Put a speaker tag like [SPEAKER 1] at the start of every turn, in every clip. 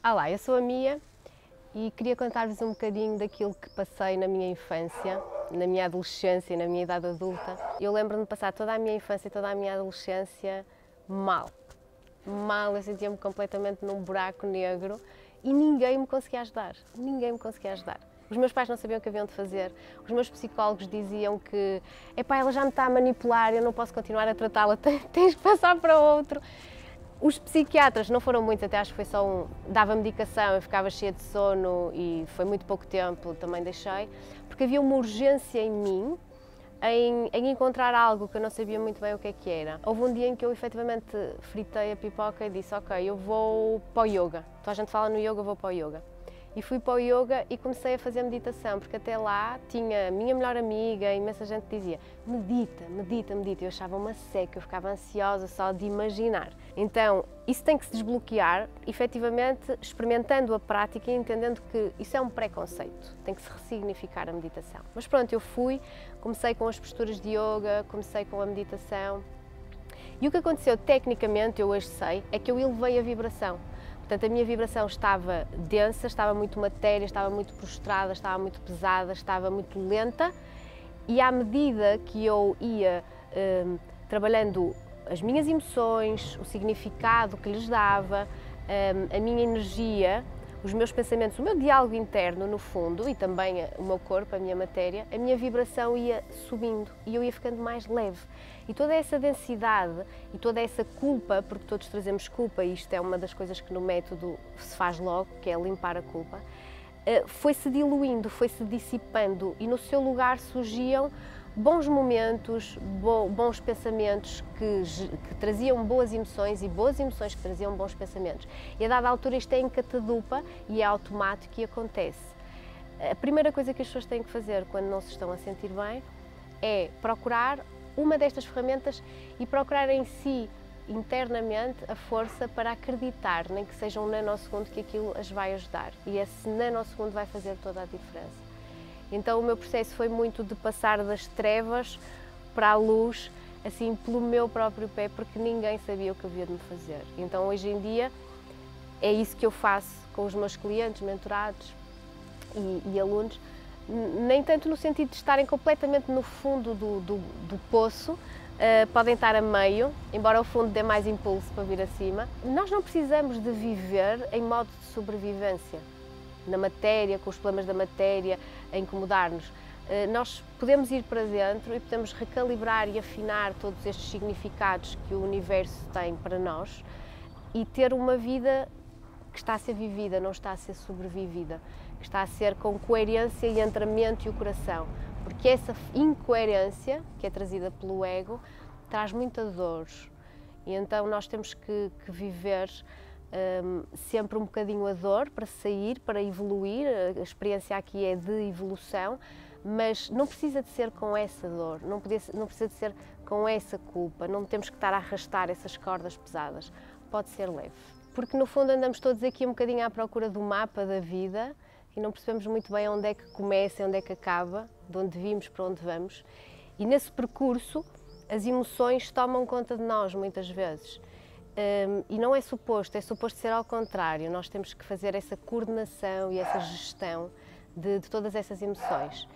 [SPEAKER 1] Olá, eu sou a Mia e queria contar-vos um bocadinho daquilo que passei na minha infância, na minha adolescência e na minha idade adulta. Eu lembro-me de passar toda a minha infância e toda a minha adolescência mal. Mal, eu sentia-me completamente num buraco negro e ninguém me conseguia ajudar. Ninguém me conseguia ajudar. Os meus pais não sabiam o que haviam de fazer. Os meus psicólogos diziam que epá, ela já me está a manipular, eu não posso continuar a tratá-la, tens que passar para outro. Os psiquiatras não foram muitos, até acho que foi só um, dava medicação, eu ficava cheia de sono e foi muito pouco tempo, também deixei, porque havia uma urgência em mim em encontrar algo que eu não sabia muito bem o que era. Houve um dia em que eu efetivamente fritei a pipoca e disse, ok, eu vou para o yoga. Toda a gente fala no yoga, eu vou para o yoga. E fui para o yoga e comecei a fazer meditação, porque até lá tinha a minha melhor amiga, imensa gente dizia medita, medita, medita. Eu achava uma seca, eu ficava ansiosa só de imaginar. Então, isso tem que se desbloquear, efetivamente, experimentando a prática e entendendo que isso é um preconceito, tem que se ressignificar a meditação. Mas pronto, eu fui, comecei com as posturas de yoga, comecei com a meditação e o que aconteceu tecnicamente, eu hoje sei, é que eu elevei a vibração. Portanto, a minha vibração estava densa, estava muito matéria, estava muito prostrada, estava muito pesada, estava muito lenta e à medida que eu ia trabalhando as minhas emoções, o significado que lhes dava, a minha energia, os meus pensamentos, o meu diálogo interno no fundo e também o meu corpo, a minha matéria, a minha vibração ia subindo e eu ia ficando mais leve. E toda essa densidade e toda essa culpa, porque todos trazemos culpa e isto é uma das coisas que no método se faz logo, que é limpar a culpa, foi-se diluindo, foi-se dissipando e no seu lugar surgiam bons momentos, bons pensamentos que traziam boas emoções e boas emoções que traziam bons pensamentos. E a dada altura isto é em catadupa e é automático e acontece. A primeira coisa que as pessoas têm que fazer quando não se estão a sentir bem é procurar uma destas ferramentas e procurar em si internamente a força para acreditar, nem que seja um nanosegundo, que aquilo as vai ajudar. E esse nanosegundo vai fazer toda a diferença. Então o meu processo foi muito de passar das trevas para a luz, assim pelo meu próprio pé, porque ninguém sabia o que havia de me fazer. Então hoje em dia é isso que eu faço com os meus clientes, mentorados e alunos, nem tanto no sentido de estarem completamente no fundo do poço, podem estar a meio, embora o fundo dê mais impulso para vir acima. Nós não precisamos de viver em modo de sobrevivência, na matéria, com os problemas da matéria a incomodar-nos. Nós podemos ir para dentro e podemos recalibrar e afinar todos estes significados que o universo tem para nós e ter uma vida que está a ser vivida, não está a ser sobrevivida, que está a ser com coerência e entre a mente e o coração, porque essa incoerência que é trazida pelo ego traz muita dor e então nós temos que viver sempre um bocadinho a dor para sair, para evoluir. A experiência aqui é de evolução, mas não precisa de ser com essa dor, não precisa de ser com essa culpa, não temos que estar a arrastar essas cordas pesadas, pode ser leve. Porque no fundo andamos todos aqui um bocadinho à procura do mapa da vida e não percebemos muito bem onde é que começa e onde é que acaba, de onde vimos para onde vamos. E nesse percurso as emoções tomam conta de nós muitas vezes. E não é suposto ser ao contrário, nós temos que fazer essa coordenação e essa gestão de todas essas emoções.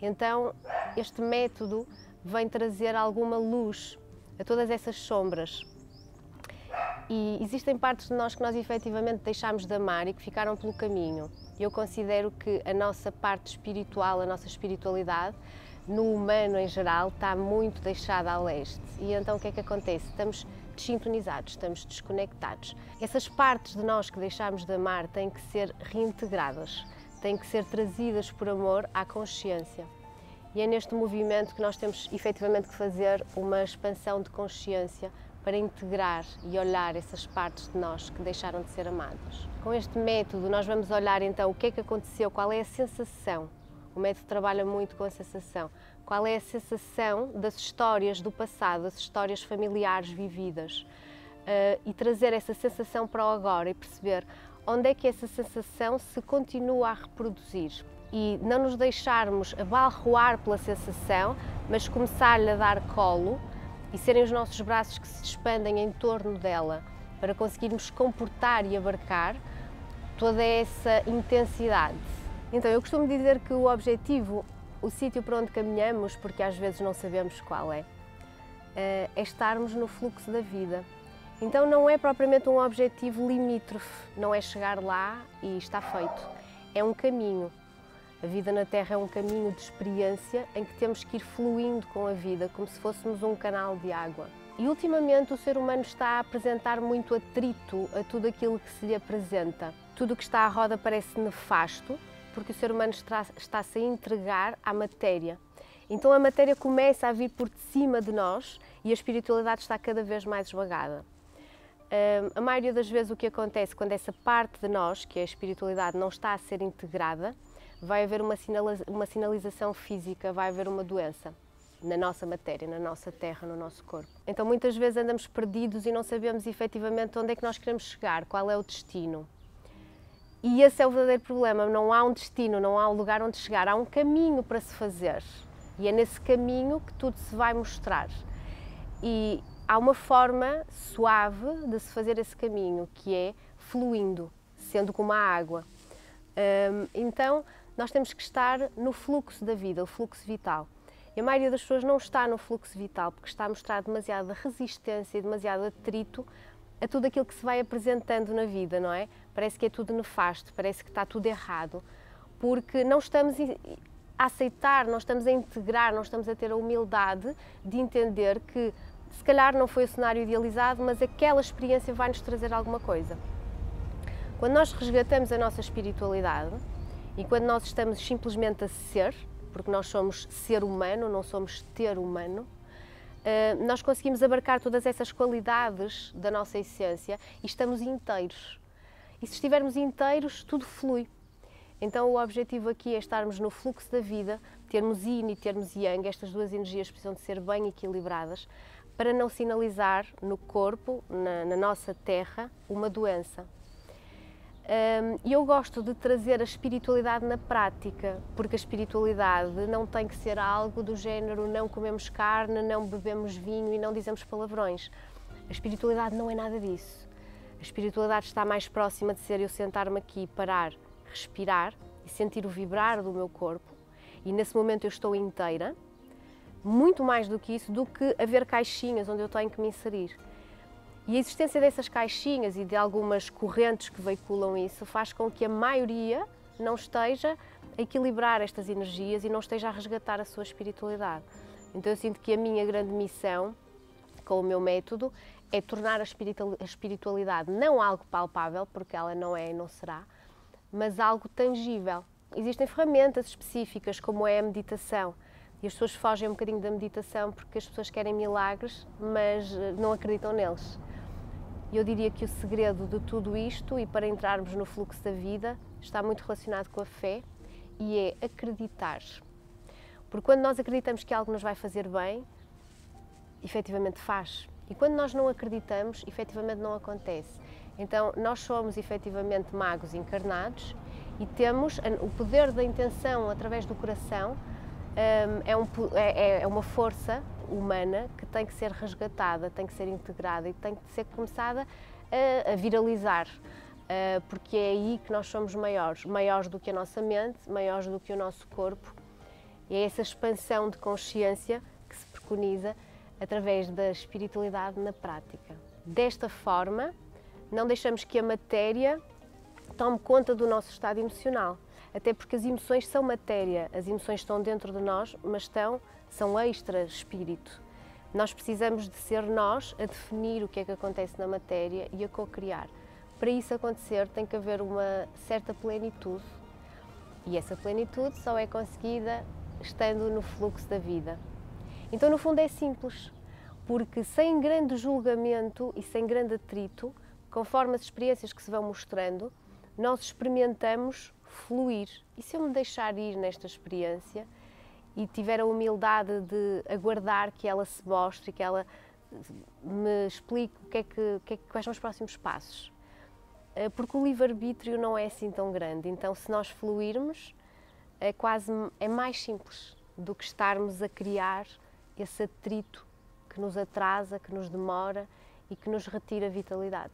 [SPEAKER 1] Então, este método vem trazer alguma luz a todas essas sombras. E existem partes de nós que nós efetivamente deixámos de amar e que ficaram pelo caminho. Eu considero que a nossa parte espiritual, a nossa espiritualidade, no humano em geral, está muito deixada a leste. E então o que é que acontece? Estamos desintonizados, estamos desconectados. Essas partes de nós que deixámos de amar têm que ser reintegradas, têm que ser trazidas por amor à consciência. E é neste movimento que nós temos efetivamente que fazer uma expansão de consciência para integrar e olhar essas partes de nós que deixaram de ser amadas. Com este método nós vamos olhar então o que é que aconteceu, qual é a sensação. O método trabalha muito com a sensação. Qual é a sensação das histórias do passado, das histórias familiares vividas e trazer essa sensação para o agora e perceber onde é que essa sensação se continua a reproduzir e não nos deixarmos abalroar pela sensação, mas começar-lhe a dar colo e serem os nossos braços que se expandem em torno dela para conseguirmos comportar e abarcar toda essa intensidade. Então eu costumo dizer que o objetivo, o sítio para onde caminhamos, porque às vezes não sabemos qual é estarmos no fluxo da vida. Então não é propriamente um objetivo limítrofe, não é chegar lá e está feito. É um caminho. A vida na Terra é um caminho de experiência em que temos que ir fluindo com a vida, como se fôssemos um canal de água. E ultimamente o ser humano está a apresentar muito atrito a tudo aquilo que se lhe apresenta. Tudo o que está à roda parece nefasto, porque o ser humano está-se a entregar à matéria. Então a matéria começa a vir por cima de nós e a espiritualidade está cada vez mais esvagada. A maioria das vezes o que acontece quando essa parte de nós, que é a espiritualidade, não está a ser integrada, vai haver uma sinalização física, vai haver uma doença na nossa matéria, na nossa terra, no nosso corpo. Então muitas vezes andamos perdidos e não sabemos efetivamente onde é que nós queremos chegar, qual é o destino. E esse é o verdadeiro problema, não há um destino, não há um lugar onde chegar, há um caminho para se fazer. E é nesse caminho que tudo se vai mostrar. E há uma forma suave de se fazer esse caminho, que é fluindo, sendo como a água. Então, nós temos que estar no fluxo da vida, o fluxo vital. E a maioria das pessoas não está no fluxo vital porque está a mostrar demasiada resistência e demasiado atrito a tudo aquilo que se vai apresentando na vida, não é? Parece que é tudo nefasto, parece que está tudo errado, porque não estamos a aceitar, não estamos a integrar, não estamos a ter a humildade de entender que se calhar não foi o cenário idealizado, mas aquela experiência vai nos trazer alguma coisa. Quando nós resgatamos a nossa espiritualidade e quando nós estamos simplesmente a ser, porque nós somos ser humano, não somos ter humano, nós conseguimos abarcar todas essas qualidades da nossa essência e estamos inteiros. E se estivermos inteiros, tudo flui. Então o objetivo aqui é estarmos no fluxo da vida, termos yin e termos yang, estas duas energias precisam de ser bem equilibradas, para não sinalizar no corpo, na nossa terra, uma doença. E eu gosto de trazer a espiritualidade na prática, porque a espiritualidade não tem que ser algo do género não comemos carne, não bebemos vinho e não dizemos palavrões. A espiritualidade não é nada disso. A espiritualidade está mais próxima de ser eu sentar-me aqui, parar, respirar e sentir o vibrar do meu corpo. E nesse momento eu estou inteira, muito mais do que isso, do que haver caixinhas onde eu tenho que me inserir. E a existência dessas caixinhas e de algumas correntes que veiculam isso faz com que a maioria não esteja a equilibrar estas energias e não esteja a resgatar a sua espiritualidade. Então eu sinto que a minha grande missão, com o meu método, é tornar a espiritualidade não algo palpável, porque ela não é e não será, mas algo tangível. Existem ferramentas específicas, como é a meditação, e as pessoas fogem um bocadinho da meditação porque as pessoas querem milagres, mas não acreditam neles. Eu diria que o segredo de tudo isto, e para entrarmos no fluxo da vida, está muito relacionado com a fé e é acreditar. Porque quando nós acreditamos que algo nos vai fazer bem, efetivamente faz. E quando nós não acreditamos, efetivamente não acontece. Então nós somos efetivamente magos encarnados e temos o poder da intenção através do coração. É uma força humana que tem que ser resgatada, tem que ser integrada e tem que ser começada a viralizar, porque é aí que nós somos maiores do que a nossa mente, maiores do que o nosso corpo. E é essa expansão de consciência que se preconiza através da espiritualidade na prática. Desta forma, não deixamos que a matéria tome conta do nosso estado emocional. Até porque as emoções são matéria, as emoções estão dentro de nós, mas são extra-espírito. Nós precisamos de ser nós a definir o que é que acontece na matéria e a co-criar. Para isso acontecer tem que haver uma certa plenitude e essa plenitude só é conseguida estando no fluxo da vida. Então no fundo é simples, porque sem grande julgamento e sem grande atrito, conforme as experiências que se vão mostrando, nós experimentamos fluir. E se eu me deixar ir nesta experiência e tiver a humildade de aguardar que ela se mostre, que ela me explique quais são os próximos passos? Porque o livre-arbítrio não é assim tão grande, então se nós fluirmos é mais simples do que estarmos a criar esse atrito que nos atrasa, que nos demora e que nos retira a vitalidade.